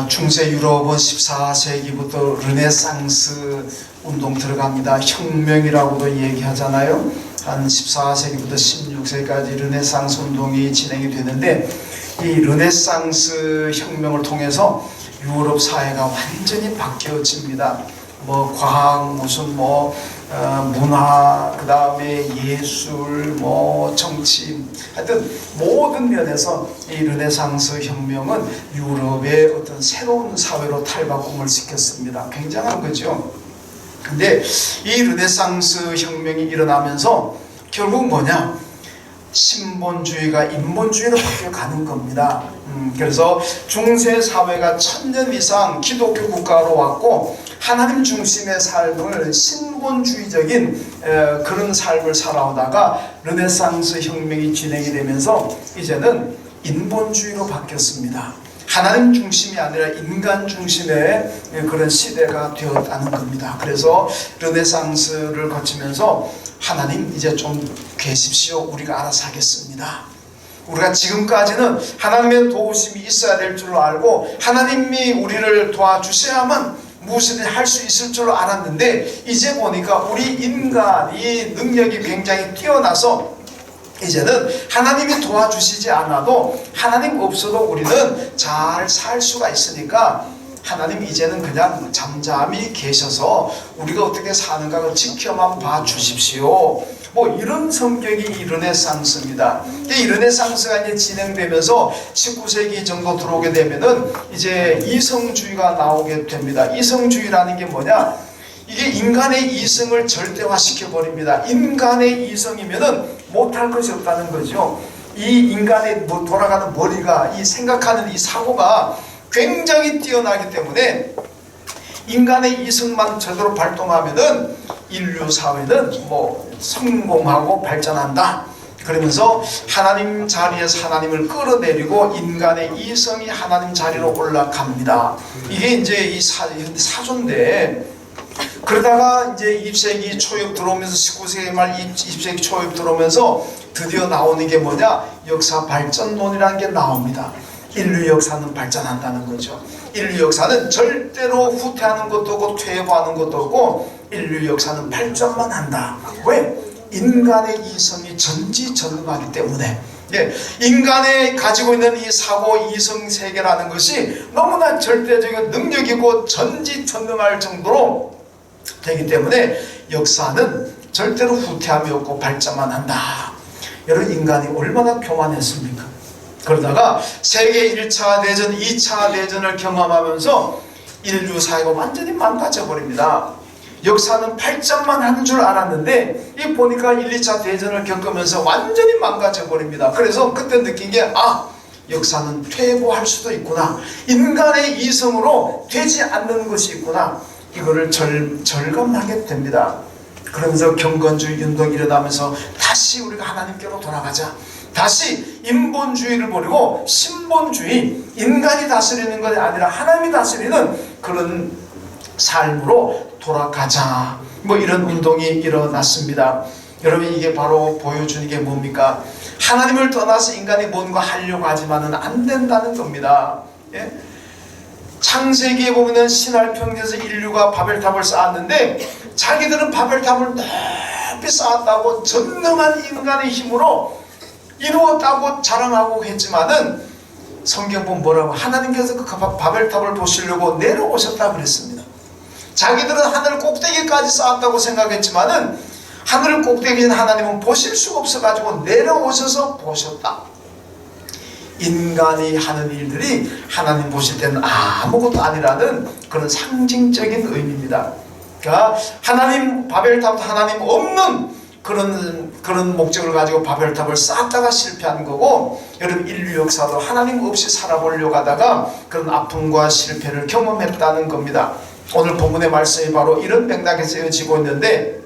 중세 유럽은 14세기부터 르네상스 운동 들어갑니다. 혁명이라고도 얘기하잖아요. 한 14세기부터 16세기까지 르네상스 운동이 진행이 되는데, 이 르네상스 혁명을 통해서 유럽 사회가 완전히 바뀌어집니다. 뭐 과학, 무슨 문화, 그 다음에 예술, 정치, 하여튼 모든 면에서 이 르네상스 혁명은 유럽의 어떤 새로운 사회로 탈바꿈을 시켰습니다. 굉장한 거죠. 근데 이 르네상스 혁명이 일어나면서 결국 뭐냐? 신본주의가 인본주의로 바뀌어가는 겁니다. 그래서 중세 사회가 1000년 이상 기독교 국가로 왔고, 하나님 중심의 삶을 신본주의적인 그런 삶을 살아오다가 르네상스 혁명이 진행이 되면서 이제는 인본주의로 바뀌었습니다. 하나님 중심이 아니라 인간 중심의 그런 시대가 되었다는 겁니다. 그래서 르네상스를 거치면서 하나님 이제 좀 계십시오. 우리가 알아서 하겠습니다. 우리가 지금까지는 하나님의 도우심이 있어야 될 줄로 알고 하나님이 우리를 도와주셔야만 무엇이든 할 수 있을 줄로 알았는데, 이제 보니까 우리 인간이 능력이 굉장히 뛰어나서 이제는 하나님이 도와주시지 않아도 하나님 없어도 우리는 잘 살 수가 있으니까 하나님 이제는 그냥 잠잠히 계셔서 우리가 어떻게 사는가 지켜만 봐 주십시오. 이런 성격이 이 르네상스입니다. 이 르네상스가 이제 진행되면서 19세기 정도 들어오게 되면은 이제 이성주의가 나오게 됩니다. 이성주의라는 게 뭐냐? 이게 인간의 이성을 절대화시켜 버립니다. 인간의 이성이면은 못할 것이 없다는 거죠. 이 인간의 돌아가는 머리가, 이 생각하는 이 사고가 굉장히 뛰어나기 때문에 인간의 이성만 제대로 발동하면은 인류 사회는 성공하고 발전한다. 그러면서 하나님 자리에서 하나님을 끌어내리고 인간의 이성이 하나님 자리로 올라갑니다. 이게 이제 이 사조인데, 그러다가 이제 20세기 초엽 들어오면서 19세기 말 20세기 초엽 들어오면서 드디어 나오는 게 뭐냐? 역사 발전론이라는 게 나옵니다. 인류 역사는 발전한다는 거죠. 인류 역사는 절대로 후퇴하는 것도 없고 퇴보하는 것도 없고 인류 역사는 발전만 한다. 왜? 인간의 이성이 전지전능하기 때문에. 인간이 가지고 있는 이 사고 이성 세계라는 것이 너무나 절대적인 능력이고 전지전능할 정도로 되기 때문에 역사는 절대로 후퇴함이 없고 발전만 한다. 여러분, 인간이 얼마나 교만했습니까? 그러다가 세계 1차 대전, 2차 대전을 경험하면서 인류 사회가 완전히 망가져 버립니다. 역사는 발전만 하는 줄 알았는데 이 보니까 1, 2차 대전을 겪으면서 완전히 망가져 버립니다. 그래서 그때 느낀 게 역사는 퇴보할 수도 있구나. 인간의 이성으로 되지 않는 것이 있구나. 이거를 절감하게 됩니다. 그러면서 경건주의 운동이 일어나면서 다시 우리가 하나님께로 돌아가자. 다시 인본주의를 버리고 신본주의, 인간이 다스리는 것이 아니라 하나님이 다스리는 그런 삶으로 돌아가자. 이런 운동이 일어났습니다. 여러분, 이게 바로 보여주는 게 뭡니까? 하나님을 떠나서 인간이 뭔가 하려고 하지만은 안 된다는 겁니다. 창세기에 보면 신할 평지에서 인류가 바벨탑을 쌓았는데 자기들은 바벨탑을 높이 쌓았다고 전능한 인간의 힘으로 이루었다고 자랑하고 했지만은 성경 보면 뭐라고? 하나님께서 그 바벨탑을 보시려고 내려오셨다 그랬습니다. 자기들은 하늘 꼭대기까지 쌓았다고 생각했지만은 하늘 꼭대기인 하나님은 보실 수가 없어가지고 내려오셔서 보셨다. 인간이 하는 일들이 하나님 보실 때는 아무것도 아니라는 그런 상징적인 의미입니다. 그러니까 하나님, 바벨탑도 하나님 없는 그런 목적을 가지고 바벨탑을 쌓다가 실패한 거고, 여러분, 인류 역사도 하나님 없이 살아보려고 하다가 그런 아픔과 실패를 경험했다는 겁니다. 오늘 본문의 말씀이 바로 이런 맥락에서 이어지고 있는데,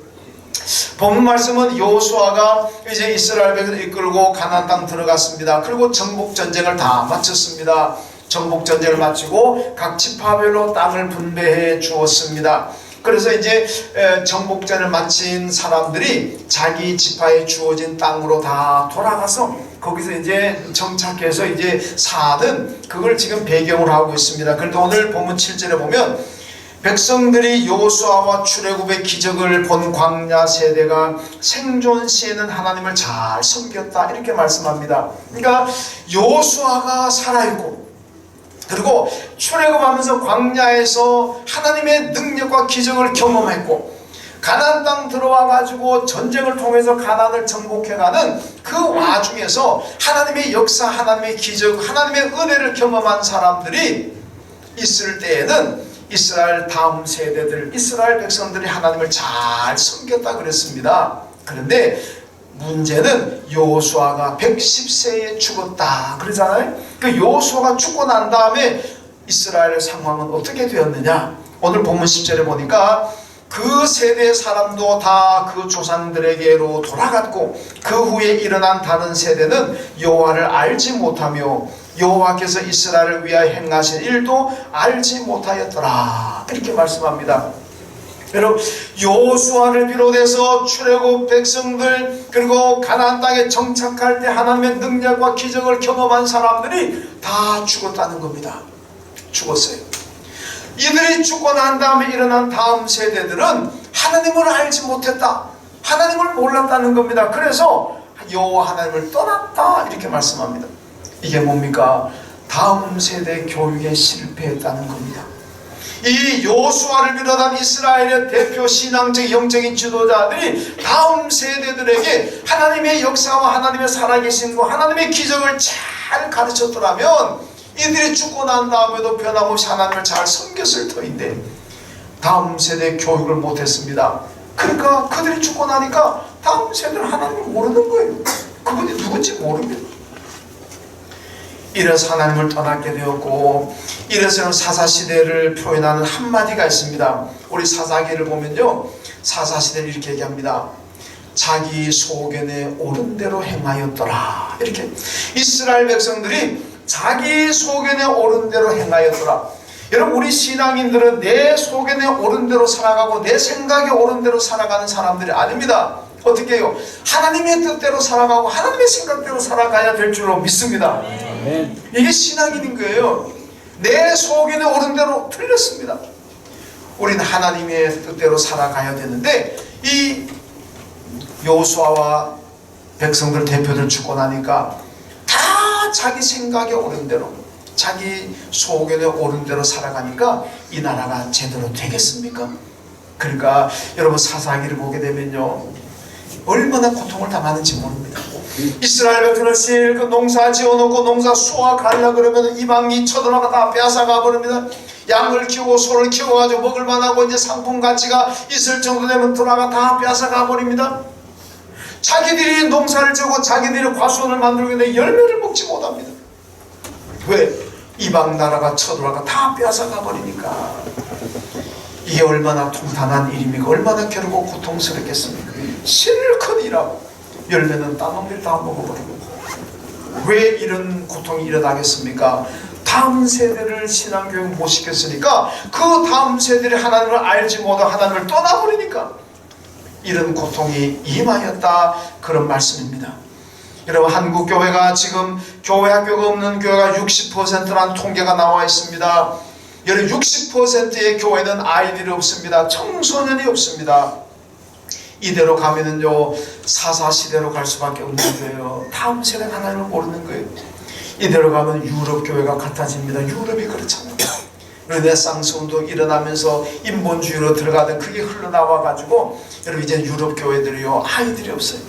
본문 말씀은 여호수아가 이제 이스라엘 백성을 이끌고 가나안 땅 들어갔습니다. 그리고 정복 전쟁을 다 마쳤습니다. 정복 전쟁을 마치고 각 지파별로 땅을 분배해 주었습니다. 그래서 이제 정복전을 마친 사람들이 자기 지파에 주어진 땅으로 다 돌아가서 거기서 이제 정착해서 이제 사는 그걸 지금 배경으로 하고 있습니다. 그런데 오늘 본문 7절에 보면 백성들이 여호수아와 출애굽의 기적을 본 광야 세대가 생존 시에는 하나님을 잘 섬겼다 이렇게 말씀합니다. 그러니까 여호수아가 살아있고 그리고 출애굽하면서 광야에서 하나님의 능력과 기적을 경험했고 가나안 땅 들어와 가지고 전쟁을 통해서 가나안을 정복해가는 그 와중에서 하나님의 역사, 하나님의 기적, 하나님의 은혜를 경험한 사람들이 있을 때에는 이스라엘 다음 세대들, 이스라엘 백성들이 하나님을 잘 섬겼다 그랬습니다. 그런데 문제는 여호수아가 110세에 죽었다 그러잖아요. 그 여호수아가 죽고 난 다음에 이스라엘의 상황은 어떻게 되었느냐? 오늘 본문 10절에 보니까 그 세대의 사람도 다 그 조상들에게로 돌아갔고 그 후에 일어난 다른 세대는 여호와를 알지 못하며 여호와께서 이스라엘을 위하여 행하신 일도 알지 못하였더라 이렇게 말씀합니다. 여러분 여호수아를 비롯해서 출애굽 백성들 그리고 가나안 땅에 정착할 때 하나님의 능력과 기적을 경험한 사람들이 다 죽었다는 겁니다. 죽었어요. 이들이 죽고 난 다음에 일어난 다음 세대들은 하나님을 알지 못했다, 하나님을 몰랐다는 겁니다. 그래서 여호와 하나님을 떠났다 이렇게 말씀합니다. 이게 뭡니까? 다음 세대 교육에 실패했다는 겁니다. 이 여호수아를 비롯한 이스라엘의 대표 신앙적 영적인 지도자들이 다음 세대들에게 하나님의 역사와 하나님의 살아계심과 하나님의 기적을 잘 가르쳤더라면 이들이 죽고 난 다음에도 변함없이 하나님을 잘 섬겼을 터인데 다음 세대 교육을 못했습니다. 그러니까 그들이 죽고 나니까 다음 세대는 하나님을 모르는 거예요. 그분이 누군지 모릅니다. 이래서 하나님을 떠나게 되었고, 이래서 사사시대를 표현하는 한마디가 있습니다. 우리 사사기를 보면요, 사사시대를 이렇게 얘기합니다. 자기 소견에 옳은 대로 행하였더라. 이렇게 이스라엘 백성들이 자기 소견에 옳은 대로 행하였더라. 여러분 우리 신앙인들은 내 소견에 옳은 대로 살아가고 내 생각에 옳은 대로 살아가는 사람들이 아닙니다. 어떻게 해요? 하나님의 뜻대로 살아가고 하나님의 생각대로 살아가야 될 줄로 믿습니다. 이게 신앙인인 거예요. 내 소견에 옳은 대로 틀렸습니다. 우리는 하나님의 뜻대로 살아가야 되는데 이 여호수아와 백성들 대표들 죽고 나니까 다 자기 생각에 옳은 대로 자기 소견에 옳은 대로 살아가니까 이 나라가 제대로 되겠습니까? 그러니까 여러분 사사기를 보게 되면요 얼마나 고통을 당하는지 모릅니다. 이스라엘 백성을 실컷 농사 지어놓고 농사 수확하려고 그러면 이방이 쳐들어가 다 빼앗아가 버립니다. 양을 키우고 소를 키워가지고 먹을 만하고 이제 상품 가치가 있을 정도 되면 들어가 다 빼앗아가 버립니다. 자기들이 농사를 지고 자기들이 과수원을 만들고 있는데 열매를 먹지 못합니다. 왜? 이방 나라가 쳐들어가 다 빼앗아가 버리니까. 이게 얼마나 통탄한 일입니까? 얼마나 괴롭고 고통스럽겠습니까? 실컷 일하고 열매는 따놈들이 다 먹어버리고. 왜 이런 고통이 일어나겠습니까? 다음 세대를 신앙교육 못 시켰으니까 그 다음 세대를 하나님을 알지 못하고 하나님을 떠나버리니까 이런 고통이 임하였다 그런 말씀입니다. 여러분 한국 교회가 지금 교회 학교가 없는 교회가 60%라는 통계가 나와 있습니다. 여러분 60%의 교회는 아이들이 없습니다. 청소년이 없습니다. 이대로 가면은요 사사시대로 갈 수밖에 없는 거예요. 다음 세대가 하나님을 모르는 거예요. 이대로 가면 유럽 교회가 같아집니다. 유럽이 그렇잖아요. 르네상스 운동이 일어나면서 인본주의로 들어가던 그게 흘러나와 가지고 여러분 이제 유럽 교회들이요 아이들이 없어요.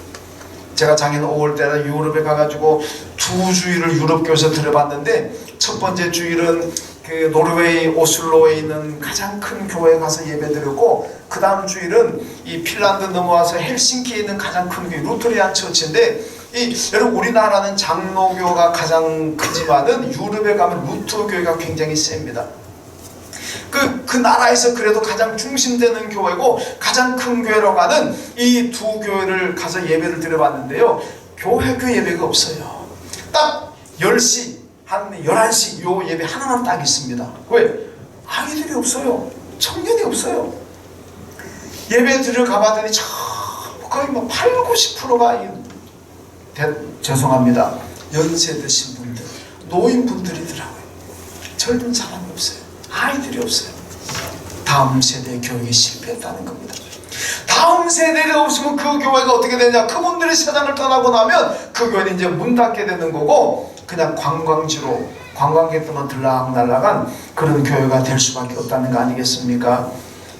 제가 작년 5월 달에 유럽에 가가지고 두 주일을 유럽 교회에서 들어봤는데 첫 번째 주일은 그 노르웨이 오슬로에 있는 가장 큰 교회에 가서 예배드렸고 그 다음 주일은 이 핀란드 넘어와서 헬싱키에 있는 가장 큰 교회 루터리안 처치인데 여러분 우리나라는 장로교가 가장 크지만은 유럽에 가면 루터 교회가 굉장히 셉니다. 그 나라에서 그래도 가장 중심되는 교회고 가장 큰 교회로 가는 이 두 교회를 가서 예배를 드려봤는데요 교회교 예배가 없어요. 딱 10시 한 11시 요 예배 하나만 딱 있습니다. 왜? 아이들이 없어요. 청년이 없어요. 예배 들어가봤더니 거의 뭐 80, 90%가 죄송합니다. 연세 드신 분들, 노인분들이더라고요. 젊은 사람이 없어요. 아이들이 없어요. 다음 세대 교육이 실패했다는 겁니다. 다음 세대가 없으면 그 교회가 어떻게 되냐? 그분들이 세상을 떠나고 나면 그 교회는 이제 문 닫게 되는 거고, 그냥 관광지로 관광객들만 들락날락한 그런 교회가 될 수밖에 없다는 거 아니겠습니까?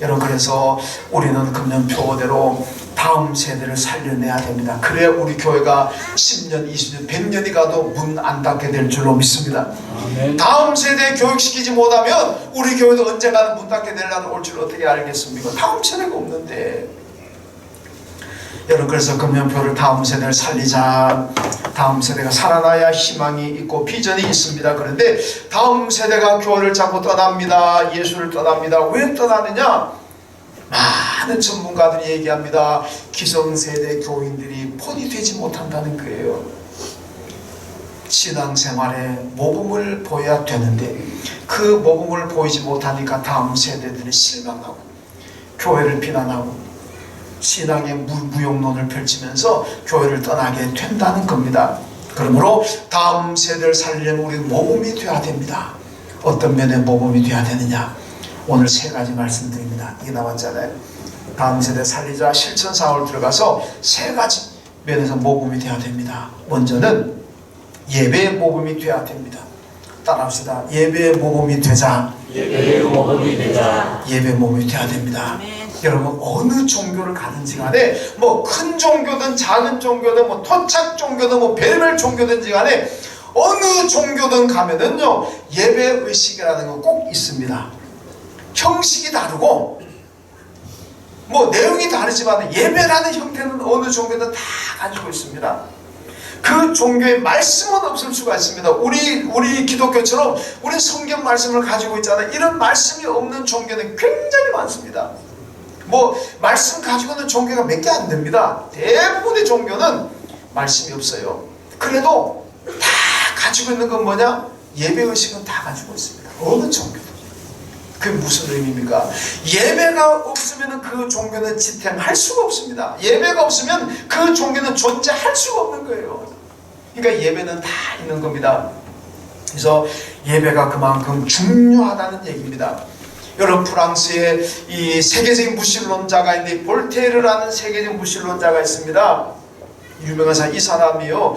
여러분, 그래서 우리는 금년표대로 다음 세대를 살려내야 됩니다. 그래야 우리 교회가 10년, 20년, 100년이 가도 문 안 닫게 될 줄로 믿습니다. 아멘. 다음 세대에 교육시키지 못하면 우리 교회도 언젠가는 문 닫게 될 날은 올 줄 어떻게 알겠습니까? 다음 세대가 없는데. 여러분, 그래서 금년표를 다음 세대를 살리자. 다음 세대가 살아나야 희망이 있고 비전이 있습니다. 그런데 다음 세대가 교회를 자꾸 떠납니다. 예수를 떠납니다. 왜 떠나느냐? 많은 전문가들이 얘기합니다. 기성세대 교인들이 본이 되지 못한다는 거예요. 신앙생활에 모범을 보여야 되는데 그 모범을 보이지 못하니까 다음 세대들이 실망하고 교회를 비난하고 신앙의 무용론을 펼치면서 교회를 떠나게 된다는 겁니다. 그러므로 다음 세대를 살리려면 우리는 모범이 되어야 됩니다. 어떤 면에 모범이 되어야 되느냐? 오늘 세 가지 말씀드립니다. 이게 나왔잖아요. 다음 세대 살리자 실천 사업을 들어가서 세 가지 면에서 모범이 되어야 됩니다. 먼저는 예배의 모범이 되어야 됩니다. 따라합시다. 예배의 모범이 되자. 예배의 모범이 되자. 예배 모범이 되어야 됩니다. 여러분, 어느 종교를 가든지 간에 뭐 큰 종교든 작은 종교든 뭐 토착 종교든 뭐 별별 종교든지 간에 어느 종교든 가면은요 예배 의식이라는 거 꼭 있습니다. 형식이 다르고 뭐 내용이 다르지만 예배라는 형태는 어느 종교든 다 가지고 있습니다. 그 종교의 말씀은 없을 수가 있습니다. 우리 기독교처럼 우리 성경 말씀을 가지고 있잖아요. 이런 말씀이 없는 종교는 굉장히 많습니다. 뭐 말씀 가지고 있는 종교가 몇 개 안 됩니다. 대부분의 종교는 말씀이 없어요. 그래도 다 가지고 있는 건 뭐냐? 예배의식은 다 가지고 있습니다. 어느 종교도. 그게 무슨 의미입니까? 예배가 없으면 그 종교는 지탱할 수가 없습니다. 예배가 없으면 그 종교는 존재할 수가 없는 거예요. 그러니까 예배는 다 있는 겁니다. 그래서 예배가 그만큼 중요하다는 얘기입니다. 여러분, 프랑스에 이 세계적인 무신론자가 있는데 볼테르라는 세계적 무신론자가 있습니다. 유명한 사람, 이 사람이요.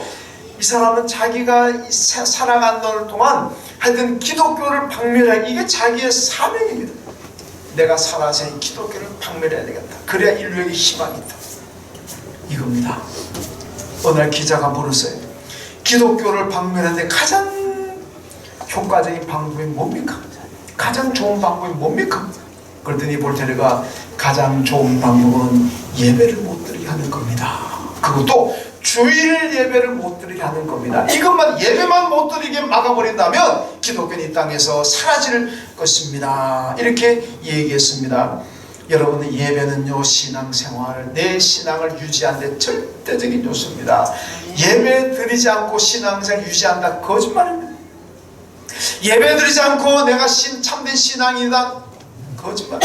이 사람은 자기가 살아가는 동안 하여튼 기독교를 박멸하기, 이게 자기의 사명입니다. 내가 살아서 이 기독교를 박멸해야 되겠다. 그래야 인류에게 희망이 있다. 이겁니다. 어느 날 기자가 물었어요. 기독교를 박멸하는데 가장 효과적인 방법이 뭡니까? 가장 좋은 방법이 뭡니까? 그랬더니 볼테르가 가장 좋은 방법은 예배를 못 드리게 하는 겁니다. 그것도 주일 예배를 못 드리게 하는 겁니다. 이것만 예배만 못 드리게 막아버린다면 기독교는 이 땅에서 사라질 것입니다. 이렇게 얘기했습니다. 여러분, 예배는요 신앙생활, 내 신앙을 유지하는 데 절대적인 요소입니다. 예배 드리지 않고 신앙생활 유지한다, 거짓말입니다. 예배 드리지 않고 내가 참된 신앙이다, 거짓말.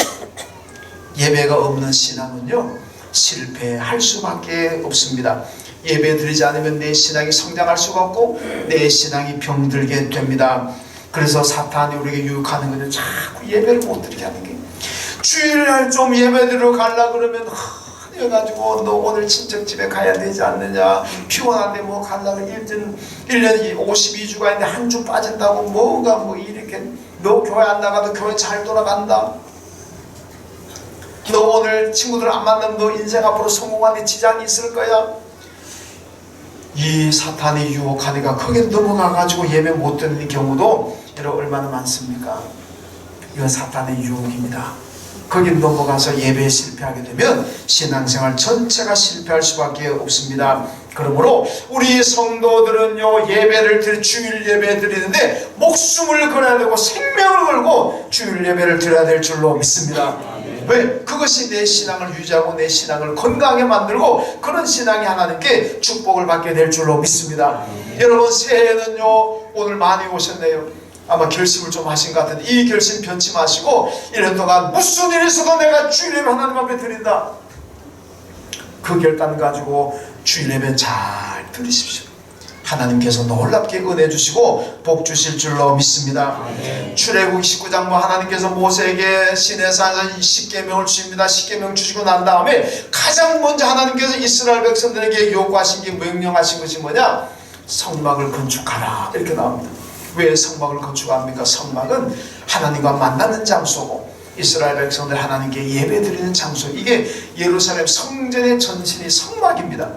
예배가 없는 신앙은요 실패할 수밖에 없습니다. 예배 드리지 않으면 내 신앙이 성장할 수가 없고 내 신앙이 병들게 됩니다. 그래서 사탄이 우리에게 유혹하는 거는 자꾸 예배를 못 드리게 하는 게, 주일날 좀 예배 드리러 가려고 그러면 해가지고 너 오늘 친척집에 가야 되지 않느냐, 피곤한데 뭐 가려고 1년 52주가 있는데 한 주 빠진다고 뭐가 뭐 이렇게, 너 교회 안 나가도 교회 잘 돌아간다, 너 오늘 친구들 안 만나면 너 인생 앞으로 성공하는 지장이 있을 거야. 이 사탄이 유혹하니까 거기에 넘어가가지고 예배 못 드리는 경우도 여러분 얼마나 많습니까? 이건 사탄의 유혹입니다. 거기 넘어가서 예배에 실패하게 되면 신앙생활 전체가 실패할 수밖에 없습니다. 그러므로 우리 성도들은요 주일 예배 드리는데 목숨을 걸어야 되고 생명을 걸고 주일 예배를 드려야 될 줄로 믿습니다. 왜? 그것이 내 신앙을 유지하고 내 신앙을 건강하게 만들고 그런 신앙이 하나님께 축복을 받게 될 줄로 믿습니다. 여러분, 새해는요 오늘 많이 오셨네요. 아마 결심을 좀 하신 것 같은데 이 결심 변치 마시고 1년 동안 무슨 일이 있어도 내가 주일 예배 하나님 앞에 드린다, 그 결단 가지고 주일 예배 잘 들으십시오. 하나님께서 놀랍게 은혜 주시고 복 주실 줄로 믿습니다. 출애굽 19장 하나님께서 모세에게 시내산에서 10계명을 주십니다. 10계명 주시고 난 다음에 가장 먼저 하나님께서 이스라엘 백성들에게 요구하신 게 명령하신 것이 뭐냐? 성막을 건축하라 이렇게 나옵니다. 왜 성막을 건축합니까? 성막은 하나님과 만나는 장소고 이스라엘 백성들 하나님께 예배드리는 장소, 이게 예루살렘 성전의 전신이 성막입니다.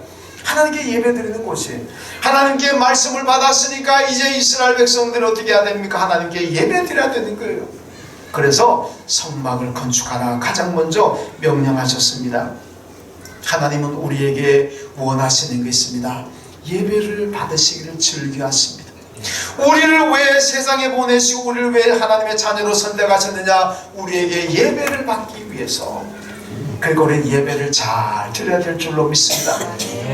하나님께 예배드리는 곳이, 하나님께 말씀을 받았으니까 이제 이스라엘 백성들이 어떻게 해야 됩니까? 하나님께 예배드려야 되는 거예요. 그래서 성막을 건축하라 가장 먼저 명령하셨습니다. 하나님은 우리에게 원하시는 게 있습니다. 예배를 받으시기를 즐겨하십니다. 우리를 왜 세상에 보내시고 우리를 왜 하나님의 자녀로 선택하셨느냐? 우리에게 예배를 받기 위해서. 그리고 우리는 예배를 잘 드려야 될 줄로 믿습니다.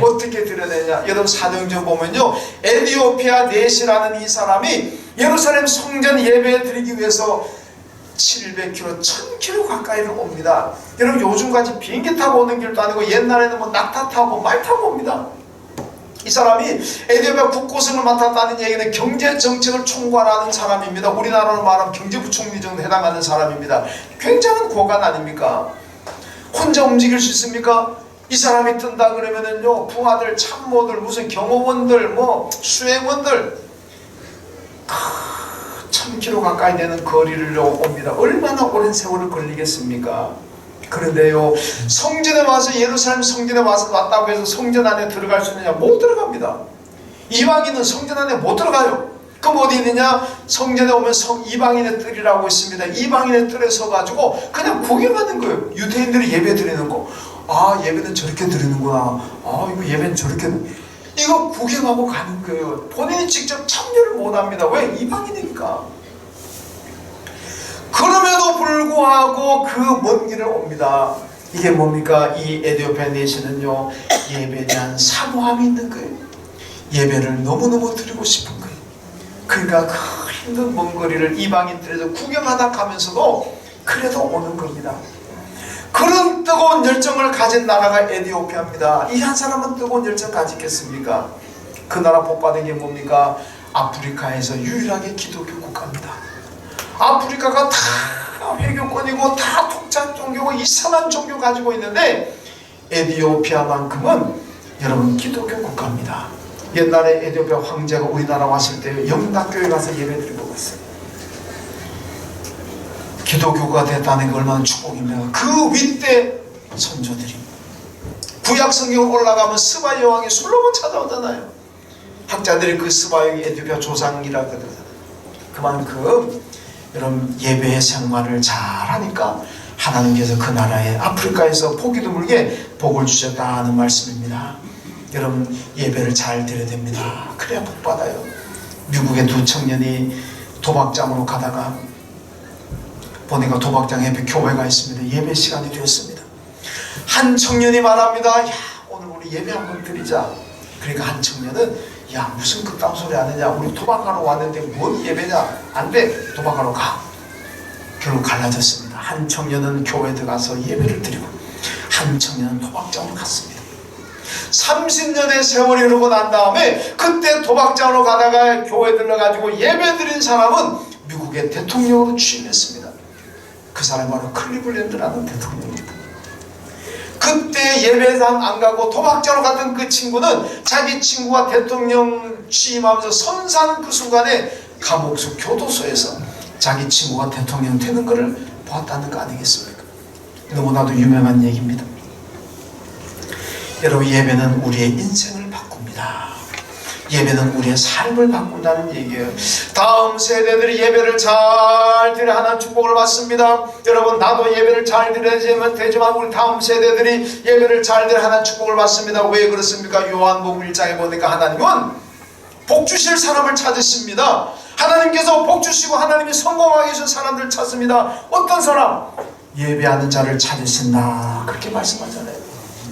어떻게 드려야 되냐? 여러분 사도행전 보면요, 에디오피아 넷이라는 이 사람이 예루살렘 성전 예배 드리기 위해서 700km, 1000km 가까이를 옵니다. 여러분 요즘까지 비행기 타고 오는 길도 아니고 옛날에는 뭐 낙타 타고 말 타고 옵니다. 이 사람이 에디오피아 국고성을 맡았다는 얘기는 경제정책을 총괄하는 사람입니다. 우리나라로 말하면 경제부총리 정도 해당하는 사람입니다. 굉장한 고관 아닙니까? 혼자 움직일 수 있습니까? 이 사람이 뜬다 그러면은요, 부하들, 참모들, 무슨 경호원들, 뭐 수행원들 1000km 가까이 되는 거리를 옵니다. 얼마나 오랜 세월을 걸리겠습니까? 그런데요, 성전에 와서, 예루살렘 성전에 와서 왔다고 해서 성전 안에 들어갈 수 있느냐? 못 들어갑니다. 이방인은 성전 안에 못 들어가요. 그럼 어디 있느냐? 성전에 오면 이방인의 뜰이라고 있습니다. 이방인의 뜰에 서가지고 그냥 구경하는 거예요. 유대인들이 예배 드리는 거. 아, 예배는 저렇게 드리는구나. 아, 이거 예배는 저렇게, 이거 구경하고 가는 거예요. 본인이 직접 참여를 못합니다. 왜? 이방인이니까. 그럼에도 불구하고 그 먼 길을 옵니다. 이게 뭡니까? 이 에디오피아 내시는요, 예배에 대한 사모함이 있는 거예요. 예배를 너무너무 드리고 싶은 거예요. 그러니까 그 힘든 먼 거리를 이방인들에서 구경하다 가면서도 그래도 오는 겁니다. 그런 뜨거운 열정을 가진 나라가 에디오피아입니다. 이 한 사람은 뜨거운 열정 가지겠습니까? 그 나라 복받은 게 뭡니까? 아프리카에서 유일하게 기독교 국가입니다. 아프리카가 다 회교권이고 다 독자 종교고 이상한 종교 가지고 있는데 에디오피아만큼은 여러분 기독교 국가입니다. 옛날에 에디오피아 황제가 우리나라 왔을 때 영락교회 가서 예배드리고 갔어요. 기독교가 됐다는 게 얼마나 축복입니까? 그 윗대 선조들이 구약 성경 올라가면 스바 여왕이 솔로몬 찾아오잖아요. 학자들이 그 스바 여왕이 에디오피아 조상이라고 그러잖아요. 그만큼 여러분 예배의 생활을 잘 하니까 하나님께서 그 나라에 아프리카에서 포기 드물게 복을 주셨다는 말씀입니다. 여러분 예배를 잘 드려야 됩니다. 그래야 복 받아요. 미국의 두 청년이 도박장으로 가다가 보니까 도박장 옆에 교회가 있습니다. 예배 시간이 되었습니다. 한 청년이 말합니다. 야, 오늘 우리 예배 한번 드리자. 그러니까 한 청년은 야, 무슨 그딴 소리 하느냐, 우리 도박하러 왔는데 뭔 예배냐, 안 돼, 도박하러 가. 결국 갈라졌습니다. 한 청년은 교회에 들어가서 예배를 드리고 한 청년은 도박장으로 갔습니다. 30년의 세월이 흐르고 난 다음에 그때 도박장으로 가다가 교회에 들러가지고 예배 드린 사람은 미국의 대통령으로 취임했습니다. 그 사람이 바로 클리블랜드라는 대통령입니다. 그때 예배당 안 가고 도박장으로 갔던 그 친구는 자기 친구가 대통령 취임하면서 선사하는 그 순간에 감옥소 교도소에서 자기 친구가 대통령 되는 것을 보았다는 거 아니겠습니까? 너무나도 유명한 얘기입니다. 여러분 예배는 우리의 인생을 바꿉니다. 예배는 우리의 삶을 바꾼다는 얘기예요. 다음 세대들이 예배를 잘 드려 하나님 축복을 받습니다. 여러분 나도 예배를 잘 드려야 되지만 우리 다음 세대들이 예배를 잘 드려 하나님 축복을 받습니다. 왜 그렇습니까? 요한복음 1장에 보니까 하나님은 복 주실 사람을 찾으십니다. 하나님께서 복 주시고 하나님이 성공하게 해준 사람들을 찾습니다. 어떤 사람? 예배하는 자를 찾으신다. 그렇게 말씀하잖아요.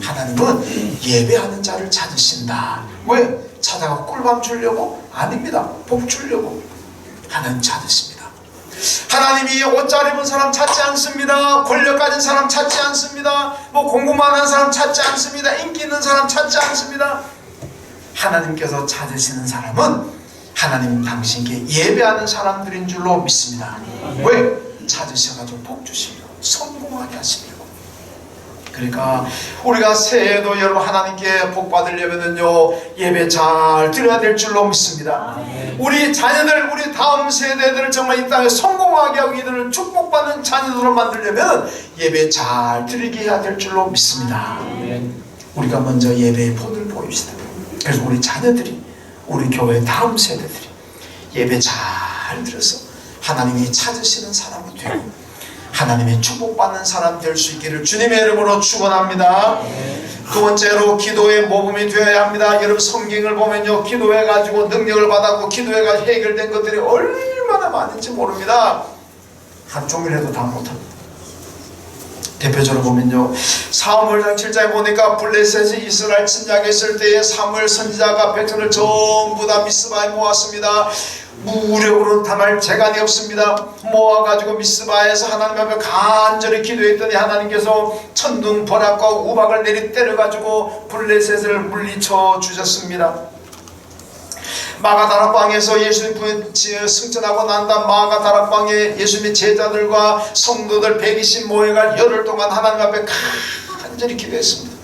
하나님은 예배하는 자를 찾으신다. 왜? 찾아가 꿀밤 주려고? 아닙니다. 복 주려고 하나님 찾으십니다. 하나님이 옷 잘 입은 사람 찾지 않습니다. 권력 가진 사람 찾지 않습니다. 공부만 한 사람 찾지 않습니다. 인기 있는 사람 찾지 않습니다. 하나님께서 찾으시는 사람은 하나님 당신께 예배하는 사람들인 줄로 믿습니다. 왜? 찾으셔가지고 복 주시고 성공하게 하시려고. 그러니까 우리가 새해에도 여러분 하나님께 복 받으려면요 예배 잘 드려야 될 줄로 믿습니다. 우리 자녀들, 우리 다음 세대들을 정말 이 땅에 성공하게 하고 이들을 축복받는 자녀들로 만들려면 예배 잘 드리게 해야 될 줄로 믿습니다. 우리가 먼저 예배의 본을 보입시다. 그래서 우리 자녀들이, 우리 교회 다음 세대들이 예배 잘 드려서 하나님이 찾으시는 사람이 되고 하나님의 축복받는 사람 될 수 있기를 주님의 이름으로 축원합니다. 두 번째로 기도의 모범이 되어야 합니다. 여러분 성경을 보면요 기도해가지고 능력을 받았고 기도해가 해결된 것들이 얼마나 많은지 모릅니다. 하루 종일 해도 다 못합니다. 대표적으로 보면요 사무엘상 7장에 보니까 블레셋이 이스라엘 침략했을 때에 사무엘 선지자가 백성을 전부 다 미스바에 모았습니다. 무력으로는 당할 재간이 없습니다. 모아가지고 미스바에서 하나님 앞에 간절히 기도했더니 하나님께서 천둥 번학과 우박을 내리 때려가지고 블레셋을 물리쳐 주셨습니다. 마가다락방에서 예수님 승천하고 난 다음 마가다락방에 예수님의 제자들과 성도들 120 모여가 열흘 동안 하나님 앞에 간절히 기도했습니다.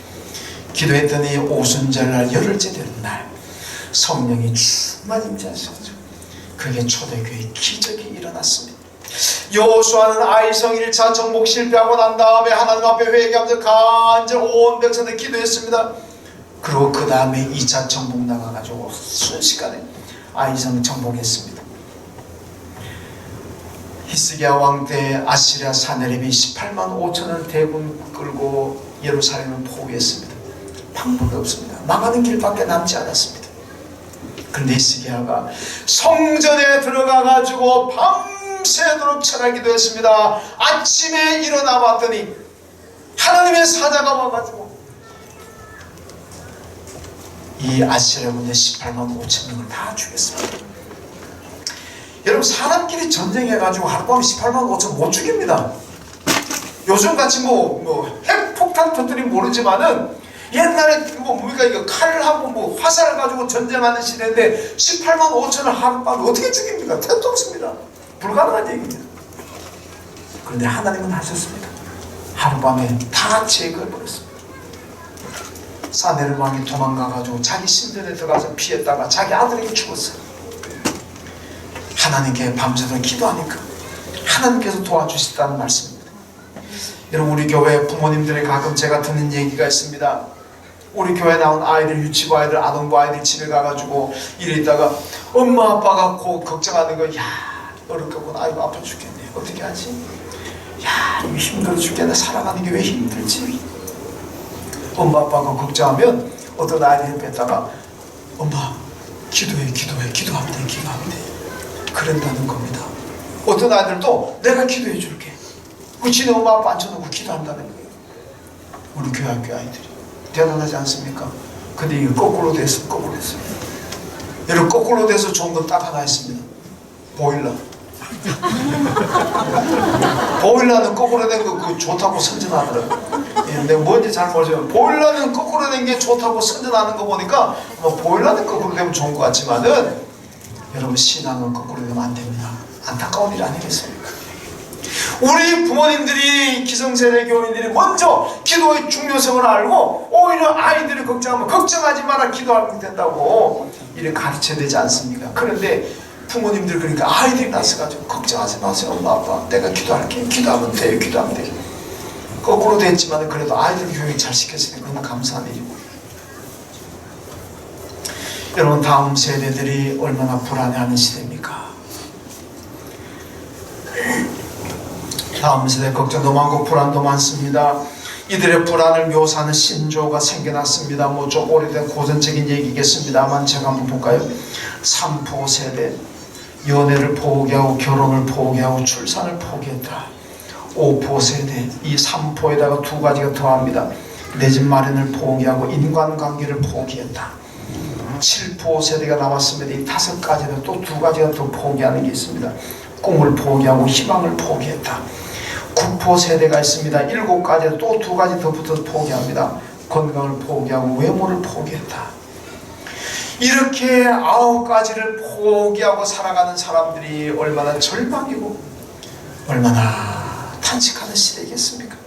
기도했더니 오순절날 열흘째 되는 날 성령이 충만히 임재하셨죠. 그게 초대교회 기적이 일어났습니다. 여호수아는 아이성 1차 정복 실패하고 난 다음에 하나님 앞에 회개하면서 간절히 온 백성들 기도했습니다. 그리고 그 다음에 2차 정복 나가가지고 순식간에 아이성 정복했습니다. 히스기야 왕 때 아시리아 사내립이 18만 5천을 대군 끌고 예루살렘을 포위했습니다. 방법이 없습니다. 망하는 길밖에 남지 않았습니다. 그런데 히스기야가 성전에 들어가가지고 밤새도록 철하기도 했습니다. 아침에 일어나 봤더니 하나님의 사자가 와가지고 이 아시리아 군대 18만 5천 명을 다 죽였습니다. 여러분 사람끼리 전쟁해가지고 하룻밤에 18만 5천 못 죽입니다. 요즘같이 핵폭탄 터뜨리면 모르지만은 옛날에 뭡니까 이거 칼하고 화살을 가지고 전쟁하는 시대인데 18만 5천을 하룻밤에 어떻게 죽입니까? 택도 없습니다. 불가능한 얘기입니다. 그런데 하나님은 하셨습니다. 하룻밤에 다 제거해버렸습니다. 사내립 왕이 도망가가지고 자기 신전에 들어가서 피했다가 자기 아들에게 죽었어요. 하나님께 밤새도록 기도하니까 하나님께서 도와주시다는 말씀입니다. 여러분 우리 교회 부모님들이 가끔 제가 듣는 얘기가 있습니다. 우리 교회 나온 아이들, 유치부 아이들, 아동부 아이들 집에 가가지고 이래 있다가 엄마 아빠가 걱정하는 거, 야 어렵겠구나, 아이고 아파 죽겠네, 어떻게 하지? 야 이거 힘들어 죽겠네, 살아가는 게 왜 힘들지? 엄마 아빠가 걱정하면 어떤 아이들 옆에 있다가 엄마 기도하면 돼 그런다는 겁니다. 어떤 아이들도 내가 기도해 줄게, 지네 엄마 아빠 앉혀놓고 기도한다는 거예요. 우리 교회 학교 아이들이 대단하지 않습니까? 근데 이거 거꾸로 됐어요. 여러분 거꾸로 돼서 좋은 건 딱 하나 있습니다. 보일러. 보일러는 거꾸로 된 거 그거 좋다고 선전하더라고요. 내가 뭔지 잘 모르지만 보일러는 거꾸로 된 게 좋다고 선전하는 거 보니까 보일러는 거꾸로 되면 좋은 것 같지만은 여러분 신앙은 거꾸로 되면 안 됩니다. 안타까운 일 아니겠습니까? 우리 부모님들이 기성세대 교인들이 먼저 기도의 중요성을 알고 오히려 아이들이 걱정하면 걱정하지 마라, 기도하면 된다고 이렇게 가르쳐야 되지 않습니까? 그런데 부모님들 그러니까 아이들이 나서가지고 걱정하지 마세요 엄마 아빠 내가 기도할게, 기도하면 돼요, 거꾸로 됐지만 그래도 아이들 교육 잘 시켰으니까 그건 감사한 일이고. 여러분 다음 세대들이 얼마나 불안해하는 시대입니까? 다음 세대 걱정도 많고 불안도 많습니다. 이들의 불안을 묘사하는 신조어가 생겨났습니다. 좀 오래된 고전적인 얘기겠습니다만 제가 한번 볼까요? 3포 세대, 연애를 포기하고 결혼을 포기하고 출산을 포기했다. 5포 세대, 이 3포에다가 두 가지가 더합니다. 내 집 마련을 포기하고 인간관계를 포기했다. 7포 세대가 나왔습니다. 이 5가지는 또 두 가지가 더 포기하는 게 있습니다. 꿈을 포기하고 희망을 포기했다. 구포 세대가 있습니다. 7가지, 또 2가지 더 붙어서 포기합니다. 건강을 포기하고 외모를 포기했다. 이렇게 9가지를 포기하고 살아가는 사람들이 얼마나 절망이고 얼마나 탄식하는 시대이겠습니까?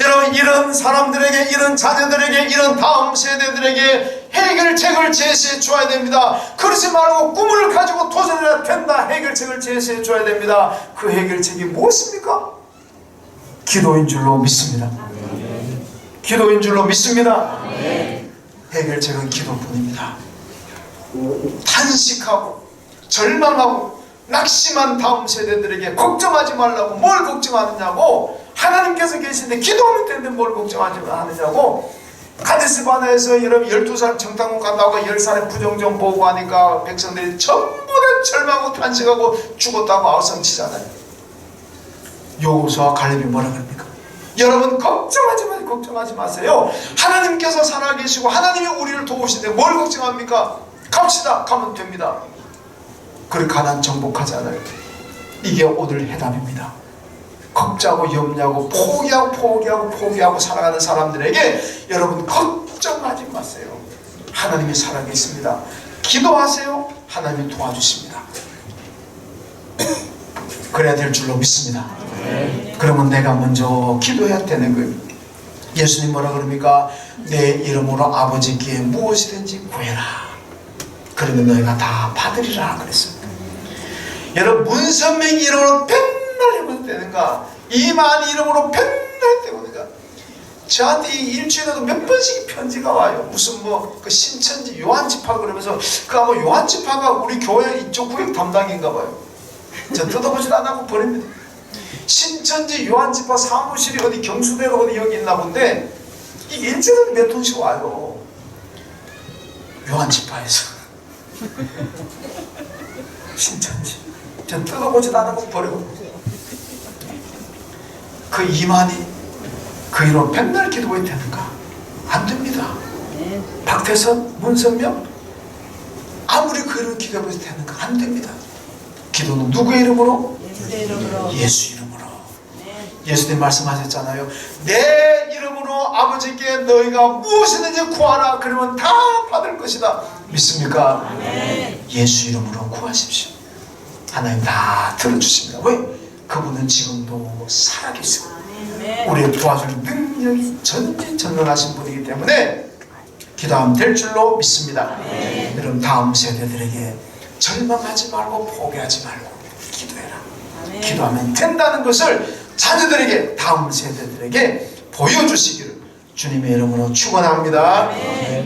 여러분, 이런 사람들에게, 이런 자녀들에게, 이런 다음 세대들에게 해결책을 제시해 줘야 됩니다. 그러지 말고 꿈을 가지고 도전해야 된다. 해결책을 제시해 줘야 됩니다. 그 해결책이 무엇입니까? 기도인 줄로 믿습니다. 기도인 줄로 믿습니다. 해결책은 기도뿐입니다. 탄식하고 절망하고 낙심한 다음 세대들에게 걱정하지 말라고, 뭘 걱정하느냐고, 하나님께서 계신데 기도하면 되는데 뭘 걱정하지 하느냐고. 가데스 바네아에서 여러분 12살 정탐꾼 간다고 10살에 부정전 보고하니까 백성들이 전부 다 절망하고 탄식하고 죽었다고 아우성치잖아요. 요호수아 갈렙이 뭐라 그럽니까? 여러분 걱정하지 마세요. 하나님께서 살아계시고 하나님이 우리를 도우시는데 뭘 걱정합니까? 갑시다. 가면 됩니다. 그렇게 가난 정복하지 않아요. 이게 오늘 해답입니다. 걱정하고 염려하고 포기하고 살아가는 사람들에게 여러분 걱정하지 마세요. 하나님이 살아계십니다. 기도하세요. 하나님이 도와주십니다. 그래야 될 줄로 믿습니다. 그러면 내가 먼저 기도해야 되는 거예요. 예수님 뭐라 그럽니까? 내 이름으로 아버지께 무엇이든지 구해라. 그러면 너희가 다 받으리라 그랬습니다. 여러분, 문선명 이름으로 맨날 해도 되는가? 이만 이름으로 맨날 해도 되는가? 저한테 일주일에도 몇 번씩 편지가 와요. 무슨 그 신천지 요한지파 그러면서 아마 요한지파가 우리 교회 이쪽 구역 담당인가 봐요. 저 뜯어보지도 안 하고 버립니다. 신천지 요한지파 사무실이 어디 경수대로 어디 여기 있나 본데 이게 일주일에 몇 통씩 와요. 요한지파에서. 신천지. 저 뜯어보지도 안 하고 버리고. 그 이만희 그 이로 맨날 기도해야 되는가? 안 됩니다. 박태선, 문선명 아무리 그 이름 기도해도 되는가? 안 됩니다. 기도는 누구의 이름으로? 예수 이름으로. 예수님 말씀하셨잖아요. 내 이름으로 아버지께 너희가 무엇이든지 구하라. 그러면 다 받을 것이다. 믿습니까? 예수 이름으로 구하십시오. 하나님 다 들어주십니다. 왜? 그분은 지금도 살아계시고 우리를 도와줄 능력이 전지전능하신 분이기 때문에 기도하면 될 줄로 믿습니다. 여러분, 다음 세대들에게 절망하지 말고 포기하지 말고 기도해라. 기도하면 된다는 것을 자녀들에게, 다음 세대들에게 보여주시기를 주님의 이름으로 축원합니다.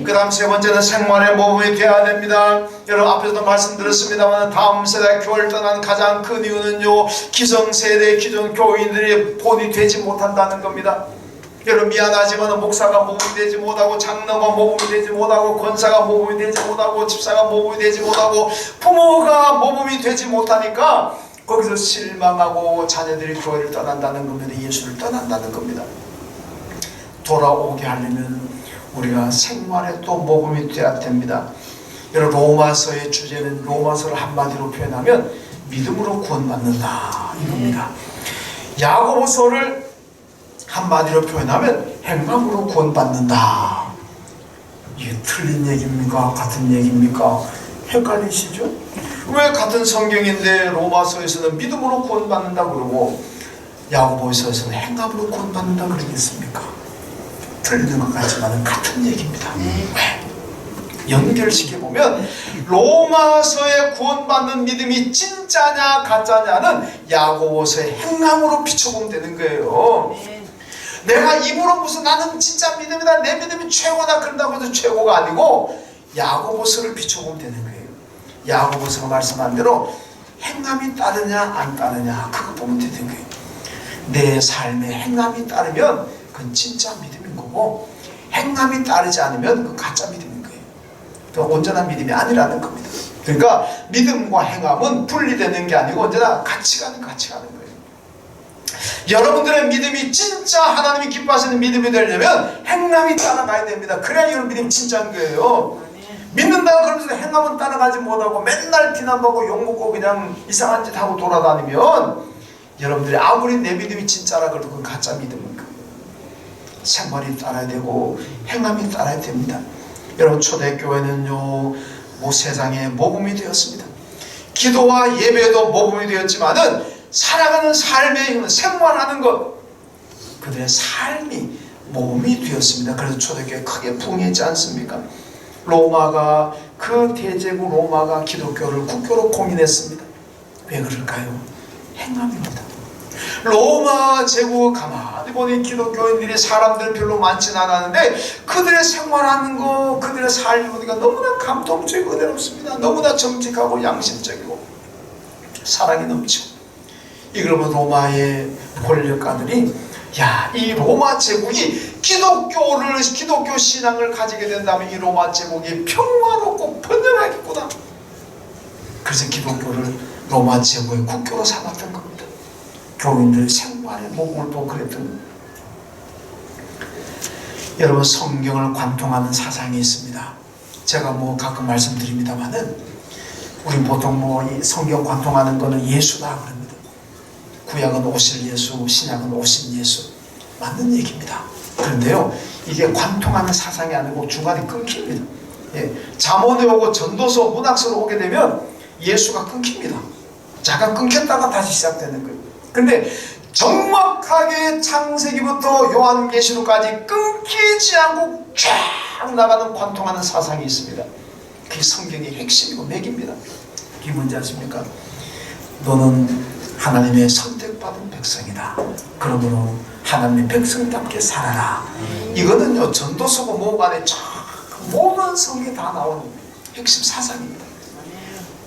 그 다음 세 번째는 생활의 모범이 되어야 됩니다. 여러분, 앞에서도 말씀드렸습니다만 다음 세대 교회를 떠난 가장 큰 이유는요, 기성세대 기존 교인들이 본이 되지 못한다는 겁니다. 여러분, 미안하지만 목사가 모범이 되지 못하고, 장로가 모범이 되지 못하고, 권사가 모범이 되지 못하고, 집사가 모범이 되지 못하고, 부모가 모범이 되지 못하니까 거기서 실망하고 자녀들이 교회를 떠난다는 겁니다. 예수를 떠난다는 겁니다. 돌아오게 하려면 우리가 생활에 또 모범이 되어야 됩니다. 여러분, 로마서의 주제는, 로마서를 한마디로 표현하면 믿음으로 구원받는다 이겁니다. 야고보서를 한마디로 표현하면 행함으로 구원받는다. 이게 틀린 얘기입니까? 같은 얘기입니까? 헷갈리시죠? 왜 같은 성경인데 로마서에서는 믿음으로 구원받는다 그러고 야고보서에서는 행함으로 구원받는다 그러겠습니까? 틀리는 것 같지만 같은 얘기입니다. 왜? 연결시켜보면 로마서에 구원받는 믿음이 진짜냐 가짜냐는 야고보서의 행함으로 비춰보면 되는 거예요. 내가 입으로 무슨 나는 진짜 믿음이다, 내 믿음이 최고다 그런다고 해서 최고가 아니고 야고보서를 비춰보면 되는 거예요. 야고보서가 말씀한 대로 행함이 따르냐 안 따르냐 그거 보면 되는 거예요. 내 삶에 행함이 따르면 그건 진짜 믿음인 거고, 행함이 따르지 않으면 그건 가짜 믿음인 거예요. 그러니까 온전한 믿음이 아니라는 겁니다. 그러니까 믿음과 행함은 분리되는 게 아니고 언제나 같이 가는 거예요. 여러분들의 믿음이 진짜 하나님이 기뻐하시는 믿음이 되려면 행함이 따라가야 됩니다. 그래야 이런 믿음이 진짜인 거예요. 믿는다 그러면서 행함은 따라가지 못하고 맨날 비난받고 욕먹고 그냥 이상한 짓 하고 돌아다니면 여러분들이 아무리 내 믿음이 진짜라 그래도 그건 가짜 믿음입니까? 생활이 따라야 되고 행함이 따라야 됩니다. 여러분 초대교회는요 뭐 세상에 모범이 되었습니다. 기도와 예배도 모범이 되었지만은 살아가는 삶의 힘은 생활하는 것 그들의 삶이 모범이 되었습니다. 그래서 초대교회 크게 부흥했지 않습니까? 로마가 그 대제국 로마가 기독교를 국교로 공인했습니다. 왜 그럴까요? 행함입니다. 로마 제국 가만히 보니 기독교인들이 사람들 별로 많지는 않았는데 그들의 생활하는 거 그들의 삶이 보니까 너무나 감동적이고 은혜롭습니다. 너무나 정직하고 양심적이고 사랑이 넘치고 이러면 로마의 권력가들이 야, 이 로마 제국이 기독교 신앙을 가지게 된다면 이 로마 제국이 평화롭고 번영하겠구나. 그래서 기독교를 로마 제국의 국교로 삼았던 겁니다. 교인들의 생활의 모범을 보고 그랬던. 여러분 성경을 관통하는 사상이 있습니다. 제가 뭐 가끔 말씀드립니다만은 우리 보통 뭐 이 성경 관통하는 거는 예수다 그럽니다. 구약은 오실 예수, 신약은 오신 예수 맞는 얘기입니다. 그런데요 이게 관통하는 사상이 아니고 중간에 끊깁니다. 예, 잠언에 오고 전도서 문학서로 오게 되면 예수가 끊깁니다. 잠깐 끊겼다가 다시 시작되는 거예요. 그런데 정확하게 창세기부터 요한계시록까지 끊기지 않고 쫙 나가는 관통하는 사상이 있습니다. 그게 성경의 핵심이고 맥입니다. 그게 뭔지 아십니까? 너는 하나님의 선택받은 백성이다. 그러므로 하나님의 백성답게 살아라. 이거는요 전도서고 뭐간에 모든 성경에 다 나오는 핵심 사상입니다.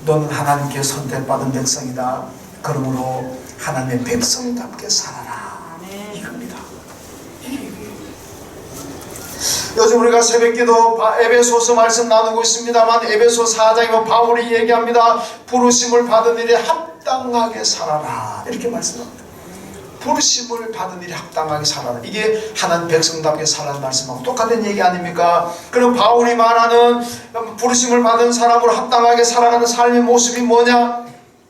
너는 하나님께 선택받은 백성이다. 그러므로 하나님의 백성답게 살아라. 이겁니다. 요즘 우리가 새벽기도 에베소서 말씀 나누고 있습니다만 에베소 4장에 바울이 얘기합니다. 부르심을 받은 일에 합당하게 살아라 이렇게 말씀합니다. 부르심을 받은 일에 합당하게 살아라. 이게 하나님 백성답게 살아라는 말씀하고 똑같은 얘기 아닙니까? 그럼 바울이 말하는 부르심을 받은 사람으로 합당하게 살아가는 삶의 모습이 뭐냐?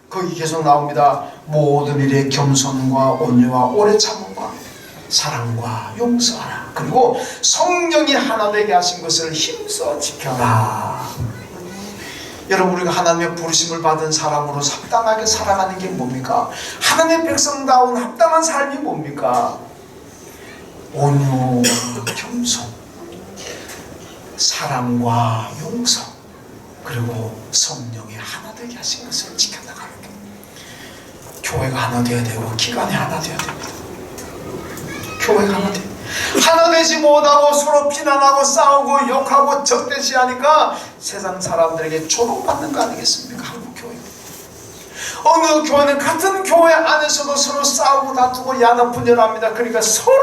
거기 계속 나옵니다. 모든 일에 겸손과 온유와 오래 참음과 사랑과 용서하라. 그리고 성령이 하나 되게 하신 것을 힘써 지켜라. 여러분 우리가 하나님의 부르심을 받은 사람으로 합당하게 살아가는 게 뭡니까? 하나님의 백성다운 합당한 삶이 뭡니까? 온유, 겸손, 사랑과 용서 그리고 성령이 하나 되게 하신 것을 지켜나가는 게 교회가 하나 되어야 되고 기관이 하나 되어야 됩니다. 교회가 하나 돼. 하나 되지 못하고 서로 비난하고 싸우고 욕하고 적대시하니까 세상 사람들에게 조롱받는 거 아니겠습니까? 한국 교회. 어느 교회는 같은 교회 안에서도 서로 싸우고 다투고 야단 분열합니다. 그러니까 서로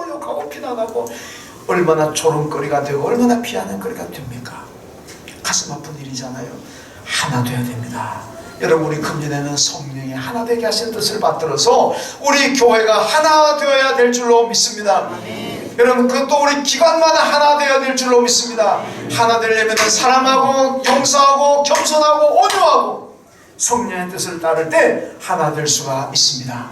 욕하고 비난하고 얼마나 조롱거리가 되고 얼마나 비아냥거리가 됩니까? 가슴 아픈 일이잖아요. 하나 돼야 됩니다. 여러분 우리 금년에는 성령이 하나 되게 하신 뜻을 받들어서 우리 교회가 하나 되어야 될 줄로 믿습니다. 여러분 그것도 우리 기관마다 하나 되어야 될 줄로 믿습니다. 하나 되려면 사랑하고 용서하고 겸손하고 온유하고 성령의 뜻을 따를 때 하나 될 수가 있습니다.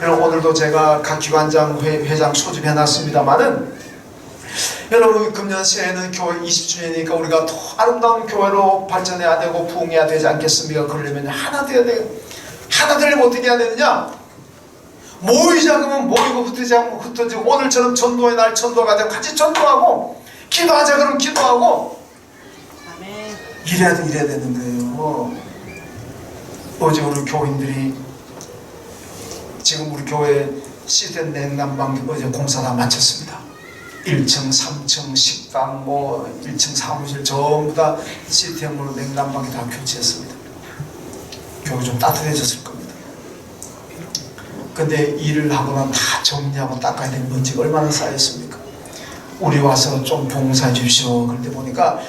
여러분 오늘도 제가 각 기관장 회장 소집해놨습니다만은 여러분 금년 새해는 교회 20주년이니까 우리가 더 아름다운 교회로 발전해야 되고 부흥해야 되지 않겠습니까? 그러려면 하나 되어야 돼요. 하나 되려면 어떻게 해야 되느냐? 모이자 그러면 모이고 흩어지자 그러면 흩어지고 오늘처럼 전도의 날 전도가 되고 같이 전도하고 기도하자 그러면 기도하고 이래야 되는 거예요. 어제 우리 교인들이 지금 우리 교회 시스템 냉난방 어제 공사 다 마쳤습니다. 1층, 3층 식당, 1층 사무실 전부 다 시스템으로 냉난방에 다 교체했습니다. 교회 좀 따뜻해졌을 겁니다. 근데 일을 하거나 다 정리하고 닦아야 될 먼지가 얼마나 쌓였습니까? 우리 와서 좀 봉사해 주십시오. 그런데 보니까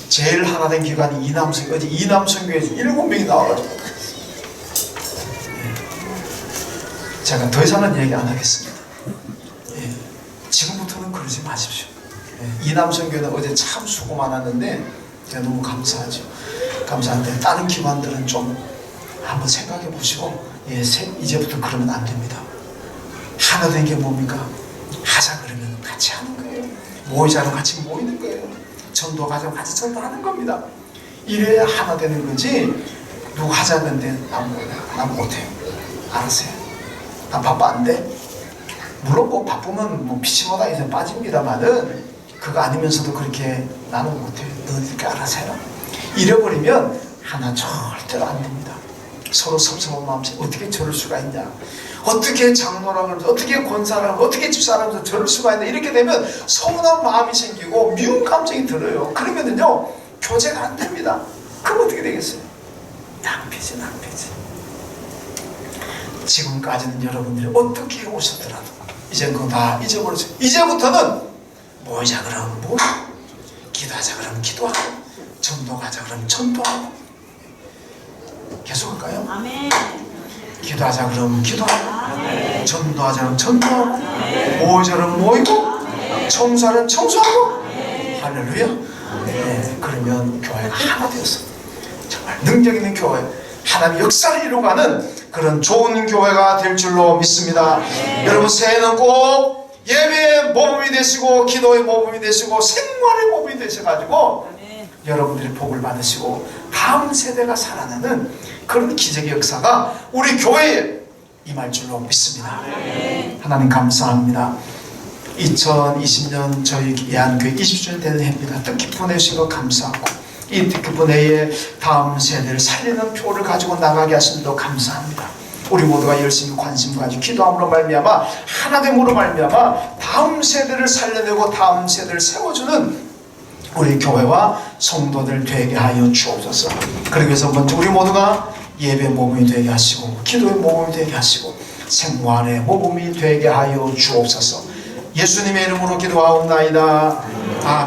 제일 하나 된 기관이 이남성, 어제 이남성교회에서 7명이 나와가지고 제가 더 이상은 얘기 안 하겠습니다. 지금부터는 그러지 마십시오. 이남성교회는 어제 참 수고 많았는데 제가 너무 감사하죠. 감사한데 다른 기관들은 좀 한번 생각해 보시고 이제부터 그러면 안 됩니다. 하나 된 게 뭡니까? 하자 그러면 같이 하는 거예요. 모이자로 같이 모이는 거예요. 전도 가자고 같이 전도하는 겁니다. 이래야 하나 되는 거지. 누구 하자는데 난 못해요. 알았어요. 난 바빠 안 돼. 물론 뭐 바쁘면 뭐 피치마다 이제 빠집니다만은 그거 아니면서도 그렇게 나는 못해요. 너는 이렇게 알아서 해라. 잃어버리면 하나 절대로 안 됩니다. 서로 섭섭한 마음에 어떻게 저럴 수가 있냐, 어떻게 장로라고 어떻게 권사라고 어떻게 집사라고 저럴 수가 있냐, 이렇게 되면 서운한 마음이 생기고 미운 감정이 들어요. 그러면은요 교제가 안 됩니다. 그럼 어떻게 되겠어요? 낭패지. 지금까지는 여러분들이 어떻게 오셨더라도 이제 그거 다 잊어버렸어요. 이제부터는 모이자 그러면 모이고, 기도하자 그러면 기도하고, 전도하자 그러면 전도하고. 계속할까요? 아멘. 기도하자 그러면 기도하고, 아멘. 전도하자 그러면 전도하고, 아멘. 모이자 그러면 모이고, 아멘. 청소하면 청소하고. 아멘. 할렐루야. 네, 그러면 교회가 하나 되었어. 정말 능력 있는 교회, 하나님의 역사를 이루어가는 그런 좋은 교회가 될 줄로 믿습니다. 여러분 새해는 꼭 예배의 모범이 되시고, 기도의 모범이 되시고, 생활의 모범이 되셔가지고 여러분들이 복을 받으시고 다음 세대가 살아나는 그런 기적의 역사가 우리 교회에 임할 줄로 믿습니다. 하나님 감사합니다. 2020년 저희 예안교회 20주년 되는 해입니다. 뜻깊은 해주신 것 감사하고, 이 뜻깊은 해에 다음 세대를 살리는 표를 가지고 나가게 하심도 감사합니다. 우리 모두가 열심히 관심 가지고 기도함으로 말미암아, 하나됨으로 말미암아 다음 세대를 살려내고 다음 세대를 세워주는 우리 교회와 성도들 되게 하여 주옵소서. 그러기 위해서 먼저 우리 모두가 예배 모범이 되게 하시고, 기도의 모범이 되게 하시고, 생활의 모범이 되게 하여 주옵소서. 예수님의 이름으로 기도하옵나이다. 아멘.